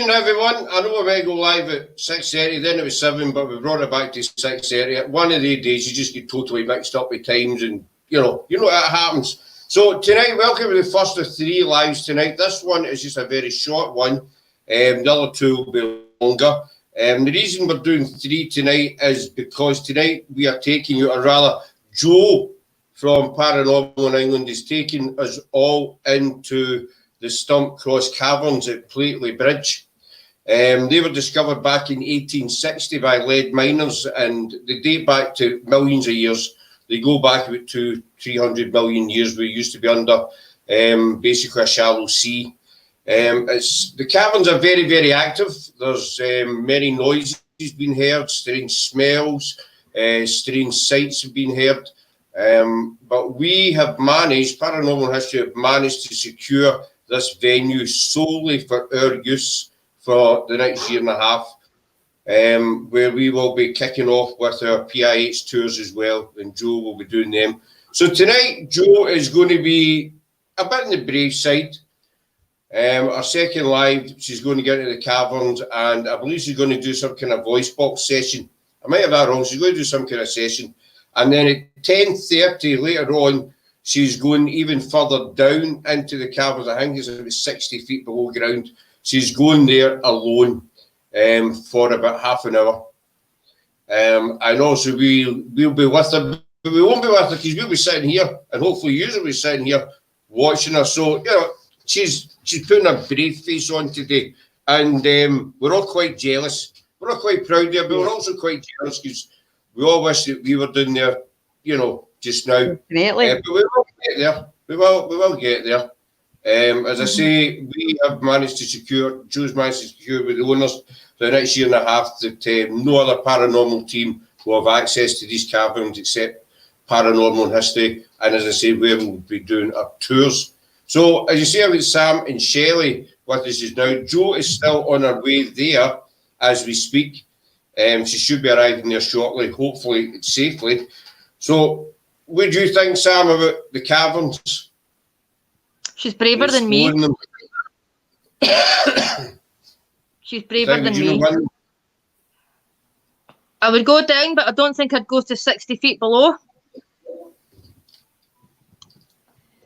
evening, everyone. I know we're going to go live at 6:30, then it was 7, but we brought it back to 6:30. One of the days you just get totally mixed up with times, and you know that happens. So tonight, welcome to the first of 3 lives tonight. This one is just a very short one. The other 2 will be longer. The reason we're doing 3 tonight is because tonight we are taking you, or rather, Joe from Paranormal in England is taking us all into the Stump Cross caverns at Plateley Bridge. They were discovered back in 1860 by lead miners, and they date back to millions of years. They go back about 200-300 million years. We used to be under basically a shallow sea. The caverns are very, very active. There's many noises being heard, strange smells, strange sights have been heard. But we have managed, Paranormal History have managed to secure this venue solely for our use for the next year and a half, where we will be kicking off with our PIH tours as well, and Joe will be doing them. So tonight, Joe is going to be a bit on the brave side. Our second live, she's going to get into the caverns, and I believe she's going to do some kind of voice box session. I might have that wrong. She's going to do some kind of session. And then at 10:30 later on, she's going even further down into the caverns. I think it's about 60 feet below ground. She's going there alone for about half an hour. And also we'll be with her, but we won't be with her because we'll be sitting here, and hopefully you will be sitting here watching her. So, you know, she's putting a brave face on today, and we're all quite jealous. We're not quite proud of her, but we're also quite jealous because we all wish that we were down there, you know, just now. But we will get there. We will get there. As I say, we have managed to secure, Joe's managed to secure with the owners for the next year and a half that no other paranormal team will have access to these caverns except Paranormal History. And as I say, we will be doing our tours. So as you see, I've got Sam and Shelley with us just now. Joe is still on her way there as we speak. She should be arriving there shortly, hopefully safely. So what do you think, Sam, about the caverns? She's braver than me. She's braver than me. I would go down, but I don't think I'd go to 60 feet below.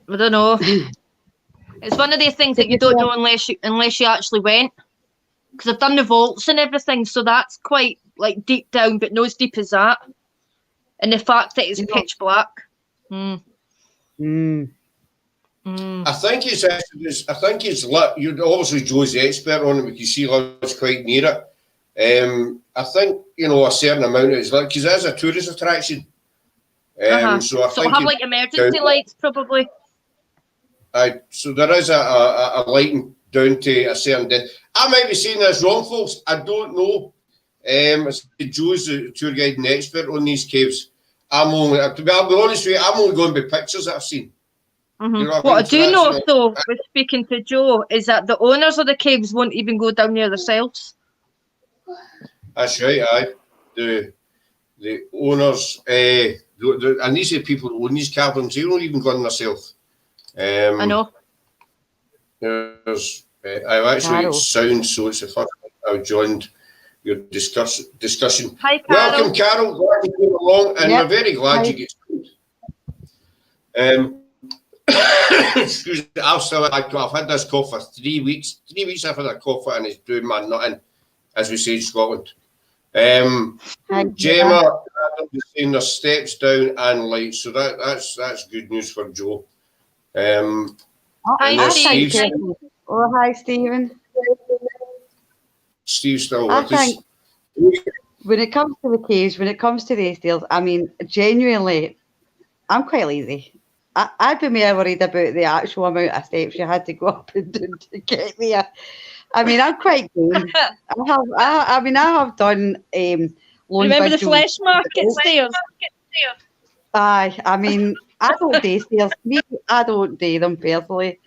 I don't know. It's one of these things that you don't know unless you actually went. Because I've done the vaults and everything, so that's quite like deep down, but not as deep as that. And the fact that it's pitch black. I think it's lit. You obviously Joe's the expert on it because she lives quite near it. I think a certain amount is lit because it is a tourist attraction. So it'll have like emergency lights probably. So there is a lighting down to a certain depth. I might be saying this wrong, folks. I don't know. Joe's the tour guide and expert on these caves. I'll be honest with you, I'm only going by pictures that I've seen. You know what I do know, though, with speaking to Joe, is that the owners of the caves won't even go down there themselves. That's right, aye. The owners, and these are people who own these caverns, they don't even go in themselves. I know. I've actually sound, so it's the first time I've joined your discussion. Hi, Carol. Welcome, Carol. Glad you came along, and we're very glad you get excuse me, I've had this cough for 3 weeks. 3 weeks I've had a cough and it's doing my nothing, as we say in Scotland. Gemma, I'm just saying there's steps down and lights, so that's good news for Joe. Hi, Steve. Hi, Stephen. Steve's still with us. When it comes to the caves, when it comes to these deals, I mean, genuinely, I'm quite lazy. I'd be more worried about the actual amount of steps you had to go up and down to get there. I mean, I'm quite good. I have done remember the flesh market stairs? Aye, I mean, I don't do stairs. I don't do them personally.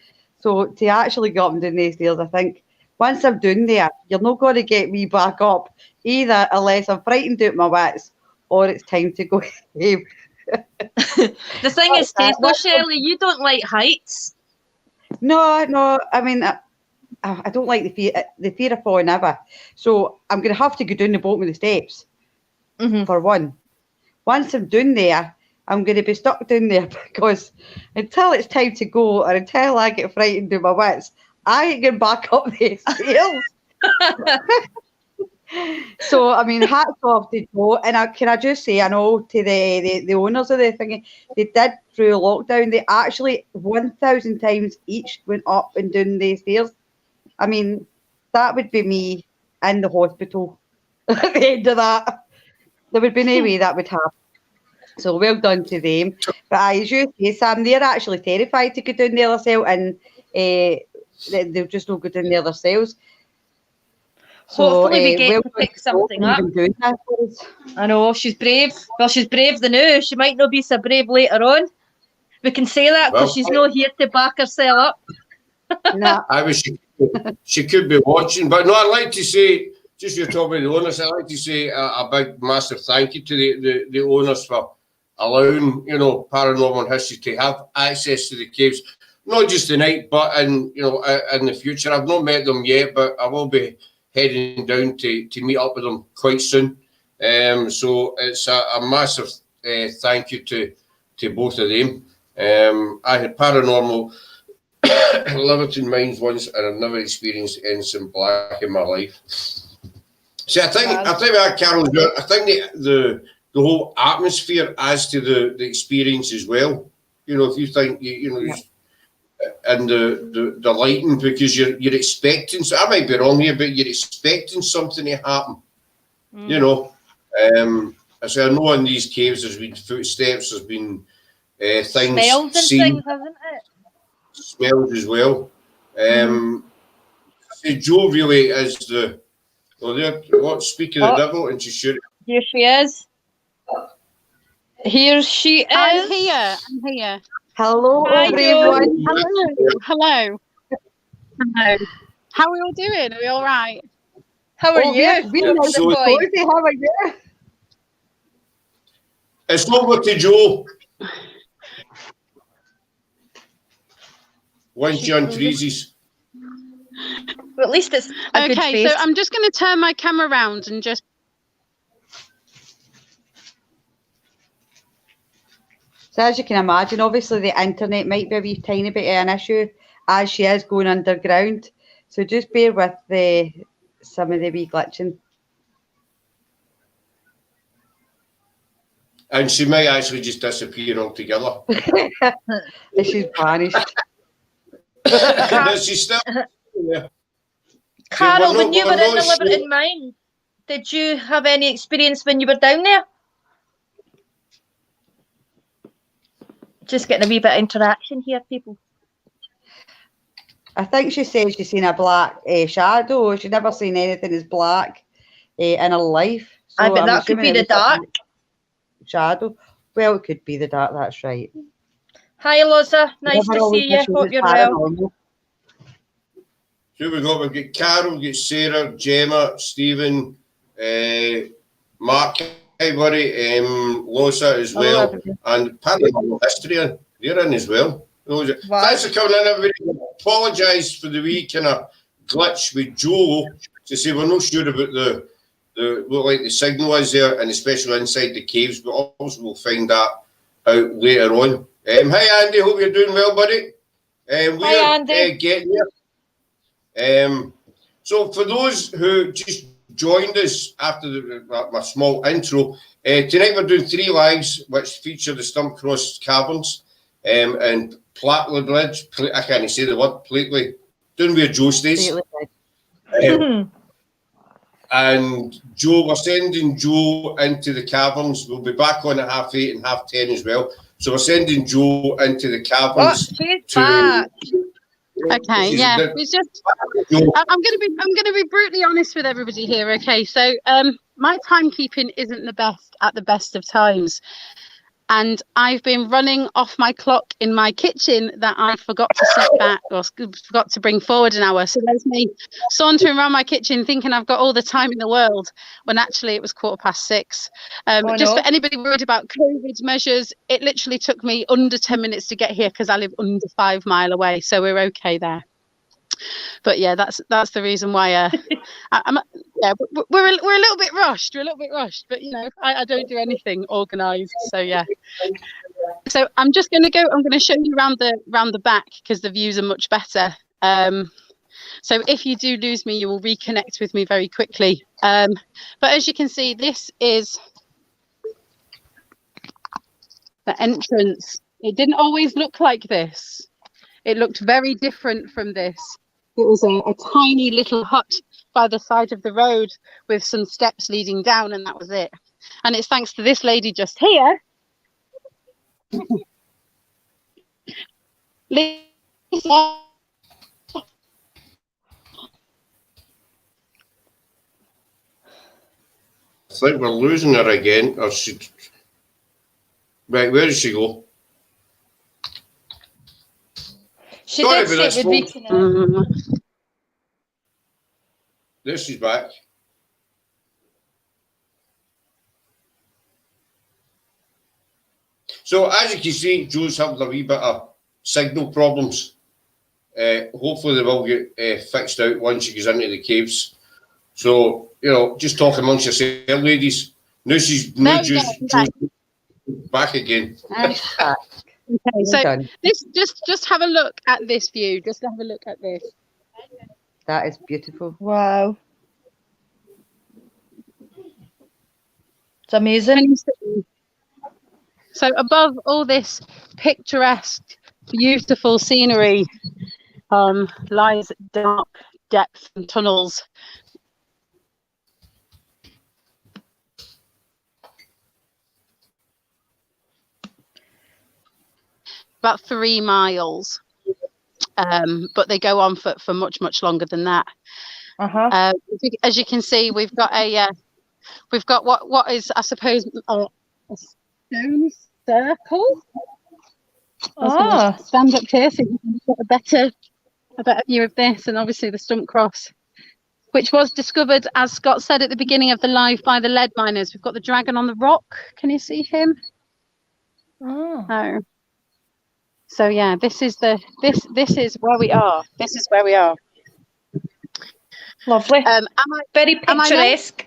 So to actually go up and down these stairs, I think once I'm down there, you're not going to get me back up either, unless I'm frightened out my wits or it's time to go home. The thing is, Shelley, you don't like heights. No. I mean, I don't like the fear of falling over. So I'm going to have to go down the bottom of the steps for one. Once I'm down there, I'm going to be stuck down there because until it's time to go or until I get frightened to my wits, I ain't going back up the stairs. So, I mean, hats off to Joe. And can I just say, I know to the owners of the thing, they did through lockdown, they actually 1,000 times each went up and down the stairs. I mean, that would be me in the hospital at the end of that. There would be no way that would happen. So well done to them. But as you say, Sam, they're actually terrified to go down there themselves, and they'll just not go down there themselves. So, hopefully we get to pick something up. I know, she's brave. Well, she's brave the now. She might not be so brave later on. We can say that because she's not here to back herself up. No. I wish she could be watching. But no, I'd like to say, just you're talking about the owners, I'd like to say a big, massive thank you to the owners for allowing, Paranormal History to have access to the caves, not just tonight, but in the future. I've not met them yet, but I will be heading down to meet up with them quite soon. So it's a massive thank you to both of them. I had Paranormal Liverton Mines once, and I've never experienced anything black in my life. See, I think that, Carol, I think the whole atmosphere adds to the experience as well. If you think and the lighting, because you're expecting. So I might be wrong here, but you're expecting something to happen. So I know in these caves there's been footsteps, there's been things smells and seen, things, hasn't it? Smells as well. Joe really is the. Speak of the devil, and she's shooting. Here she is. Here she is. I'm here. Hello, Hi, everyone. Hello. How are we all doing? Are we all right? How are you? We're nice and cozy. How are you? It's over to Joe. One John Treesies. Well, at least it's a good okay. face. So I'm just going to turn my camera around and just. So as you can imagine, obviously the internet might be a wee tiny bit of an issue as she is going underground. So just bear with some of the wee glitching. And she may actually just disappear altogether. She's vanished. She's still there. Carol, when you were in the Liverton Mine, did you have any experience when you were down there? Just getting a wee bit of interaction here, people. I think she said she's seen a black shadow. She's never seen anything as black in her life. So I bet that could be the dark. Shadow. Well, it could be the dark, that's right. Hi, Loza. Nice to see you. Hope you're well. Here we go. We've got Carol, we've got Sarah, Gemma, Stephen, Mark, hey buddy, Loza as well, and Paranormal History, they're in as well. Thanks for coming in, everybody. Apologise for the wee kind of glitch with Joe to say we're not sure about what like the signal is there, and especially inside the caves, but also we'll find that out later on. Hi Andy, hope you're doing well, buddy. Hi Andy. Getting there. So for those who just joined us after my small intro, tonight we're doing 3 lives which feature the Stump Cross Caverns and Plattlebridge. I can't say the word, Plately, doing where Joe stays. And Joe, we're sending Joe into the caverns. We'll be back on at 8:30 and 10:30 as well. So we're sending Joe into the caverns. She's back. Okay, yeah. It's just I'm gonna be brutally honest with everybody here. Okay, so my timekeeping isn't the best at the best of times. And I've been running off my clock in my kitchen that I forgot to set back or forgot to bring forward an hour. So there's me sauntering around my kitchen thinking I've got all the time in the world when actually it was 6:15. Just for anybody worried about COVID measures, it literally took me under 10 minutes to get here because I live under 5 miles away. So we're okay there. But yeah, that's the reason why. We're a little bit rushed. We're a little bit rushed, but you know, I don't do anything organised. So yeah. So I'm just going to go. I'm going to show you around the back because the views are much better. So if you do lose me, you will reconnect with me very quickly. But as you can see, this is the entrance. It didn't always look like this. It looked very different from this. It was a tiny little hut by the side of the road with some steps leading down, and that was it. And it's thanks to this lady just here. Lisa. I think we're losing her again. Or she... Right, where did she go? She Sorry did about say this, it would be folks. tonight. There she's back. So as you can see, Joe's having a wee bit of signal problems. Hopefully they will get fixed out once she goes into the caves. So, you know, just talk amongst yourselves, ladies. Now Joe's back again. Okay, so this just have a look at this view. Just have a look at this. That is beautiful. Wow. It's amazing. So above all this picturesque, beautiful scenery lies dark depths and tunnels. About 3 miles, but they go on for much longer than that. As you can see, we've got what is, I suppose, a stone circle. Stand up here so you can get a better view of this, and obviously the Stump Cross, which was discovered, as Scott said at the beginning of the live, by the lead miners. We've got the dragon on the rock. Can you see him? Oh. So yeah, this is where we are. This is where we are. Lovely. Very picturesque.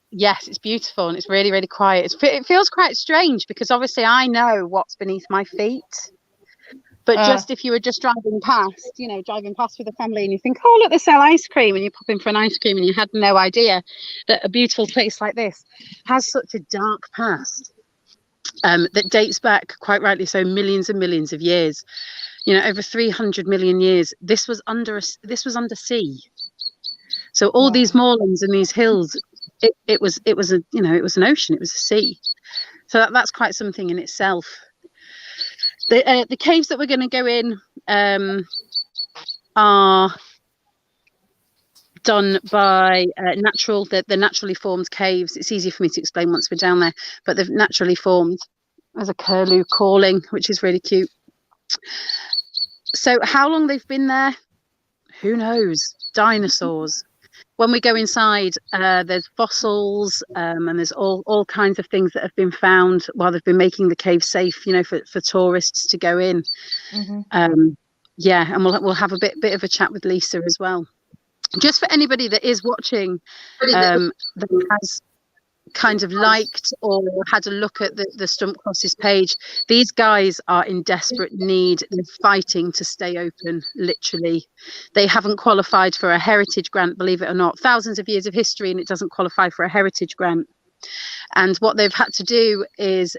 Yes, it's beautiful and it's really quiet. It feels quite strange because obviously I know what's beneath my feet. But just if you were just driving past with a family and you think, oh, look, they sell ice cream, and you pop in for an ice cream and you had no idea that a beautiful place like this has such a dark past. That dates back, quite rightly so, millions and millions of years. You know, over 300 million years. This was under sea. So all these moorlands and these hills, it was an ocean. It was a sea. So that's quite something in itself. The caves that we're going to go in are done by the naturally formed caves. It's easy for me to explain once we're down there, but they're naturally formed. There's a curlew calling, which is really cute. So how long they've been there, who knows? Dinosaurs. When we go inside, there's fossils and there's all kinds of things that have been found while they've been making the cave safe, you know, for tourists to go in. And we'll have a bit of a chat with Lisa as well. Just for anybody that is watching, that has kind of liked or had a look at the Stump Cross's page, these guys are in desperate need. They're fighting to stay open, literally. They haven't qualified for a heritage grant, believe it or not. Thousands of years of history and it doesn't qualify for a heritage grant. And what they've had to do is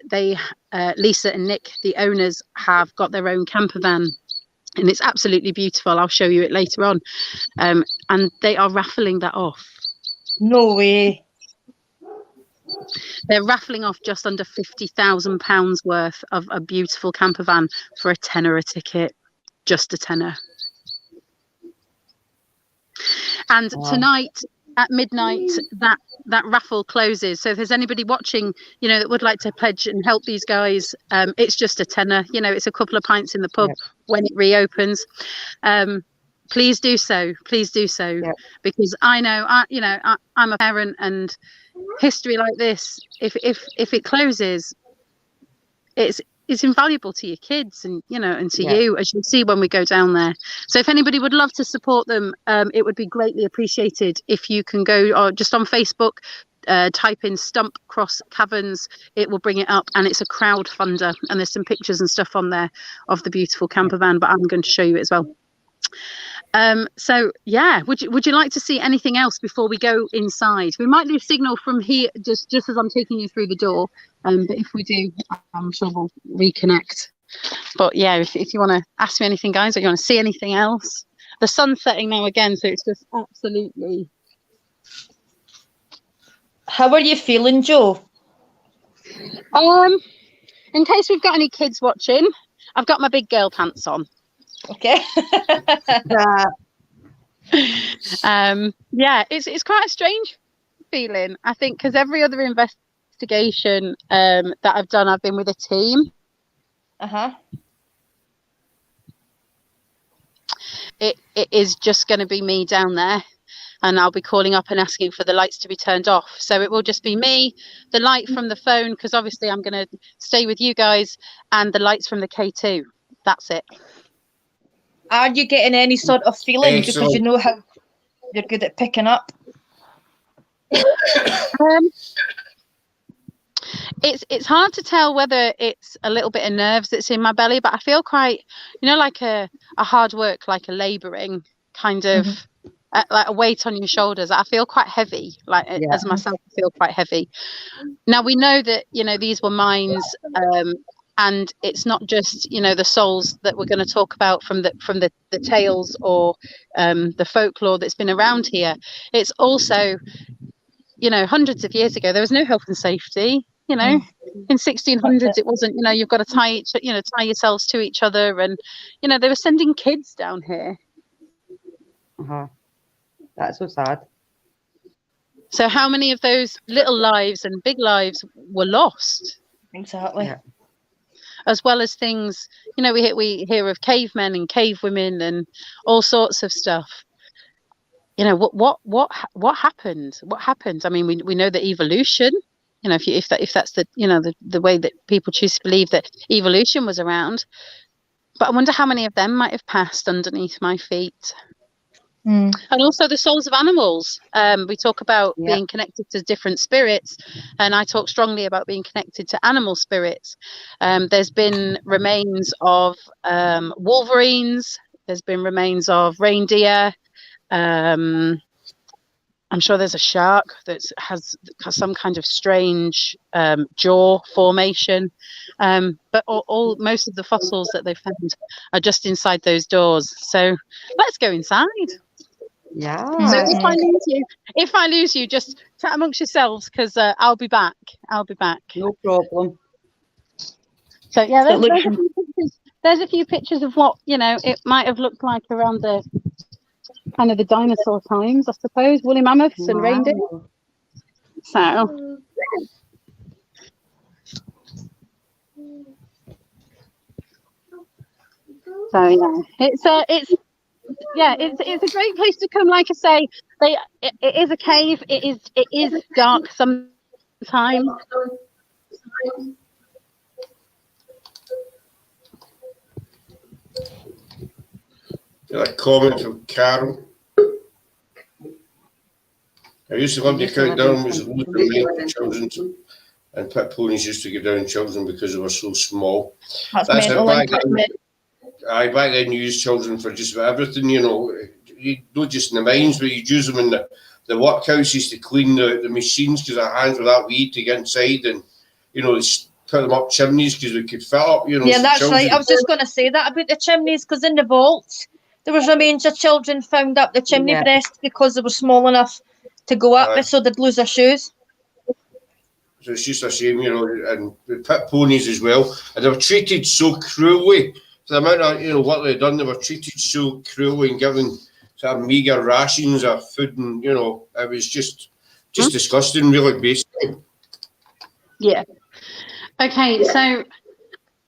Lisa and Nick, the owners, have got their own camper van. And it's absolutely beautiful. I'll show you it later on. And they are raffling that off. No way. They're raffling off just under £50,000 worth of a beautiful camper van for a tenner a ticket. Just a tenner. And tonight at midnight, that raffle closes. So if there's anybody watching, you know, that would like to pledge and help these guys, it's just a tenner. You know, it's a couple of pints in the pub when it reopens. Please do so. Please do so, because I know, I'm a parent, and history like this, if it closes, it's is invaluable to your kids and and to Yeah. you, as you'll see when we go down there. So if anybody would love to support them, it would be greatly appreciated if you can go or just on Facebook, type in Stump Cross Caverns. It will bring it up, and it's a crowdfunder, and there's some pictures and stuff on there of the beautiful camper van, but I'm going to show you it as well. So yeah, would you like to see anything else before we go inside? We might lose signal from here just as I'm taking you through the door, but if we do, I'm sure we'll reconnect. But yeah, if you want to ask me anything, guys, or you want to see anything else, the sun's setting now again, so it's just absolutely. How are you feeling, Joe? In case we've got any kids watching, I've got my big girl pants on. Okay. Yeah, it's quite a strange feeling, I think, because every other investigation that I've done, I've been with a team. It is just going to be me down there, and I'll be calling up and asking for the lights to be turned off. So it will just be me, the light from the phone, because obviously I'm going to stay with you guys, and the lights from the K2. That's it. Are you getting any sort of feeling because you know how you're good at picking up? It's hard to tell whether it's a little bit of nerves that's in my belly, but I feel quite, like a hard work, like a labouring kind of, like a weight on your shoulders. I feel quite heavy, as myself, I feel quite heavy. Now we know that these were mines, and it's not just the souls that we're going to talk about from the tales or the folklore that's been around here. It's also hundreds of years ago there was no health and safety. In 1600s it wasn't you've got to tie yourselves to each other, and they were sending kids down here. That's so sad. So how many of those little lives and big lives were lost? Exactly. Yeah. As well as things, we hear of cavemen and cave women and all sorts of stuff. What happened? What happened? I mean, we know that evolution. If that's the way that people choose to believe that evolution was around, but I wonder how many of them might have passed underneath my feet. And also the souls of animals. We talk about being connected to different spirits, and I talk strongly about being connected to animal spirits. There's been remains of wolverines. There's been remains of reindeer. I'm sure there's a shark that has some kind of strange jaw formation. But most of the fossils that they've found are just inside those doors. So let's go inside. Yeah. So if I lose you, just chat amongst yourselves, because I'll be back. No problem. So yeah, there's a few pictures of what it might have looked like around the kind of the dinosaur times, I suppose, woolly mammoths and reindeer. So yeah, it's a great place to come. Like I say, it is a cave. It is dark sometimes. A comment from Carol. I used to love to count down was loads of rain for children, and pit ponies used to get down children because they were so small. That's mental, back then. Back then you used children for just about everything, you not just in the mines, but you'd use them in the workhouses to clean the machines, because our hands were that wee to get inside, and they put them up chimneys because we could fit up, Yeah, that's children. Right. I was just going to say that about the chimneys, because in the vaults there was remains of children found up the chimney breast because they were small enough to go up, so they'd lose their shoes. So it's just a shame, and the pit ponies as well, and they were treated so cruelly. For the amount of what they'd done, they were treated so cruelly and given sort of meagre rations of food, and it was just disgusting, really, basically. Yeah. Okay, so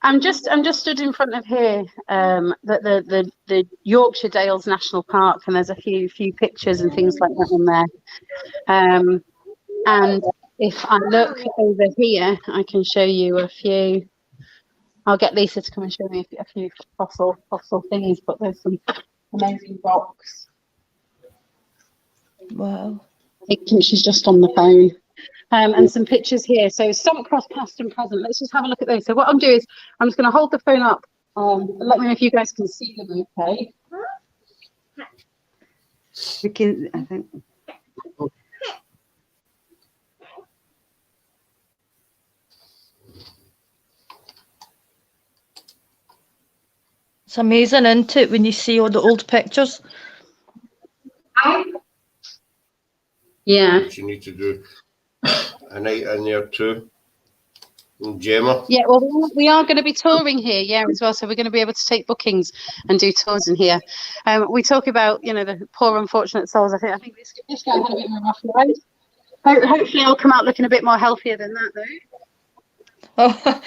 I'm just stood in front of here, the Yorkshire Dales National Park, and there's a few pictures and things like that on there. And if I look over here, I can show you a few. I'll get Lisa to come and show me a few fossil things, but there's some amazing rocks. Wow. I think she's just on the phone. And some pictures here. So Stump Cross past and present. Let's just have a look at those. So what I'll do is I'm just going to hold the phone up. Let me know if you guys can see them okay. We can, I think. It's amazing, isn't it, when you see all the old pictures? Yeah. What you need to do a night in there too. And Gemma. Yeah, well, we are going to be touring here, yeah, as well. So we're going to be able to take bookings and do tours in here. We talk about, the poor unfortunate souls. I think this guy had a bit of a rough ride. Hopefully, I'll come out looking a bit more healthier than that, though. Oh,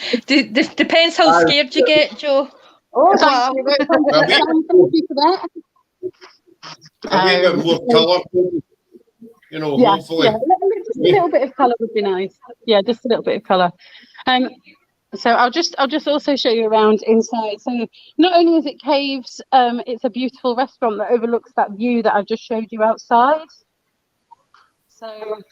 depends how scared you get, Joe. Oh, wow. Thank you for that. A wee bit more colour, hopefully. Yeah, just a little bit of colour would be nice. Yeah, just a little bit of colour. So I'll just also show you around inside. So not only is it caves, it's a beautiful restaurant that overlooks that view that I've just showed you outside. So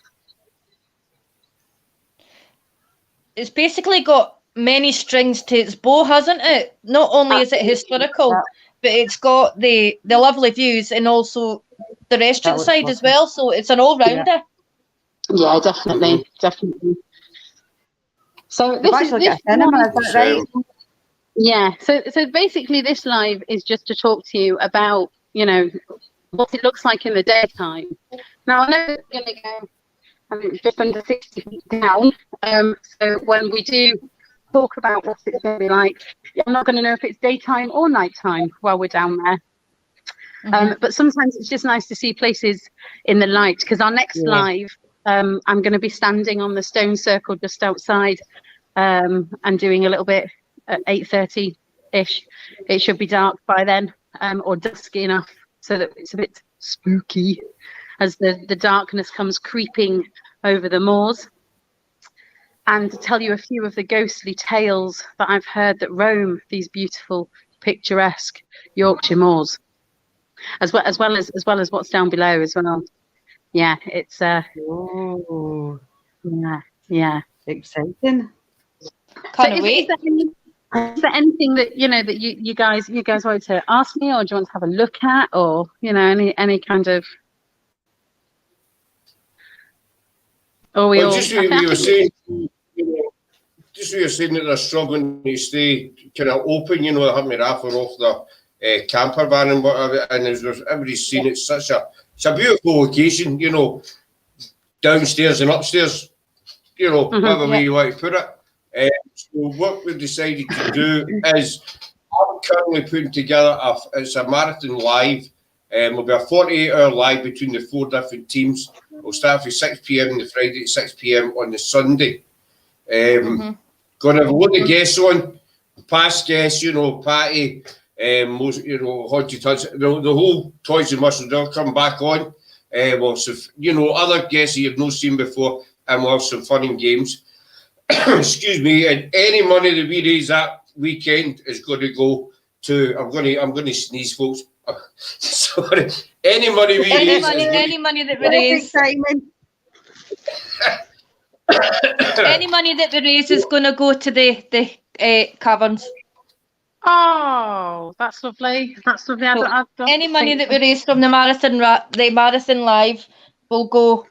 It's basically got many strings to its bow, hasn't it? Not only is it historical, but it's got the lovely views and also the restaurant side as well. So it's an all-rounder. Yeah, definitely. So this is a cinema, is that right? Yeah. So basically, this live is just to talk to you about what it looks like in the daytime. Now I know it's going to go just under 60 feet down. So when we do talk about what it's going to be like, I'm not going to know if it's daytime or nighttime while we're down there. But sometimes it's just nice to see places in the light, because our next live, I'm going to be standing on the stone circle just outside and doing a little bit at 8:30-ish. It should be dark by then, or dusky enough so that it's a bit spooky as the darkness comes creeping over the moors. And to tell you a few of the ghostly tales that I've heard that roam these beautiful, picturesque Yorkshire moors, as well as what's down below as well. Yeah, it's yeah, exciting. Can't wait. Is there anything that that you guys wanted to ask me, or do you want to have a look at, or any kind of? Or we well, all. Just what you were saying that they're struggling to stay kind of open. They have me raffle off the camper van and whatever, and everybody's seen it's a beautiful location. Downstairs and upstairs. Whatever way you want to put it. So what we've decided to do is I'm currently putting together it's a marathon live. It'll be a 48-hour live between the 4 different teams. We'll start from 6 p.m. on the Friday to 6 p.m. on the Sunday. Going to have a load of guests on, past guests, Patty, most, Hodgie Tuds, the whole Toys and Muscles, they'll come back on. We'll have, other guests that you've not seen before, and we'll have some fun and games. Excuse me, and any money that we raise that weekend is going to go to, I'm going to sneeze, folks. Sorry. Any money we raise. Any money that we raise. Any money that we raise is going to go to the caverns. Oh, that's lovely. That's lovely. So any money that we raise from the marathon live will go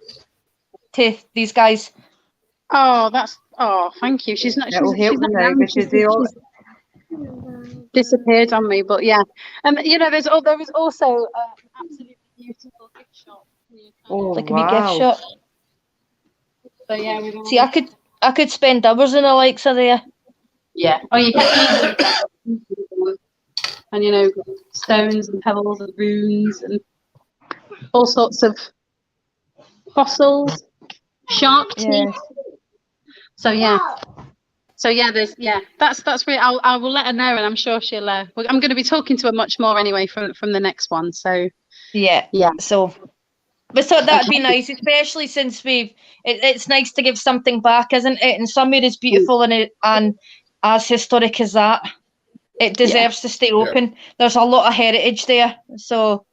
to these guys. Oh, thank you. She's not disappeared on me, but yeah. There was also an absolutely beautiful gift shop. Like a wee gift shop. So yeah, see, I could spend hours in the likes of there. Yeah. Oh, you get and stones and pebbles and runes and all sorts of fossils, shark teeth. There's that's great. I will let her know, and I'm sure she'll. I'm going to be talking to her much more anyway from the next one. So yeah. So we thought that'd be nice, especially since it's nice to give something back, isn't it? And somewhere is beautiful and as historic as that. It deserves to stay open. There's a lot of heritage there. So,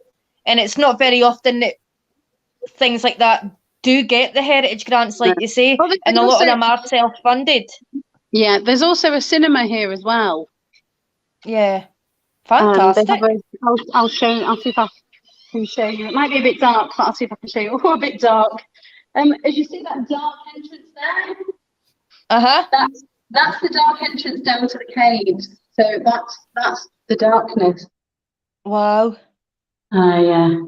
and it's not very often that things like that do get the heritage grants, like you say, Well, and a lot of them are self-funded. Yeah, there's also a cinema here as well. Yeah, fantastic. I'll see if I can show you. It might be a bit dark, but I'll see if I can show you. Oh, a bit dark. As you see that dark entrance there? That's the dark entrance down to the caves. So that's the darkness. Wow. Yeah.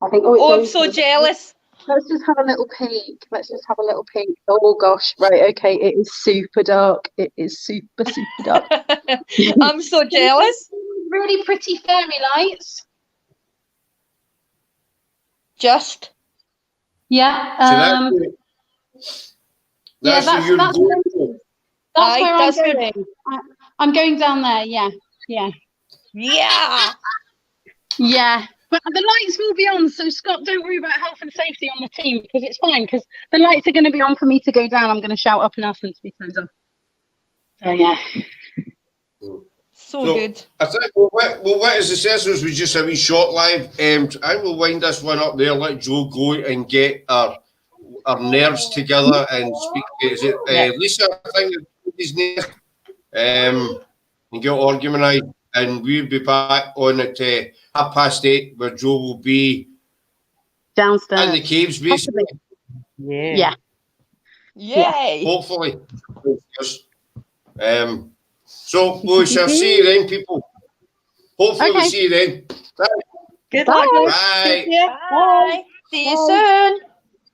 I think. I'm so jealous. Let's just have a little peek. Oh gosh, right, okay. It is super dark. It is super dark. I'm so jealous. Really pretty fairy lights. Just. Yeah. That's that's where I'm going. I'm going down there. Yeah. But the lights will be on, so Scott, don't worry about health and safety on the team, because it's fine, because the lights are going to be on for me to go down. I'm going to shout up and ask them to be turned off. So yeah. So good. I think what as the sessions was just a wee short live. I will wind this one up there. Let Joe go and get our nerves together and speak. Is it Lisa? I think is his name. And get organised, and we'll be back on at 8:30, where Joe will be downstairs in the caves, basically. Yeah. Yay! Hopefully. So we shall see you then, people. Hopefully we'll see you then. Good luck. Bye. Bye. See you soon.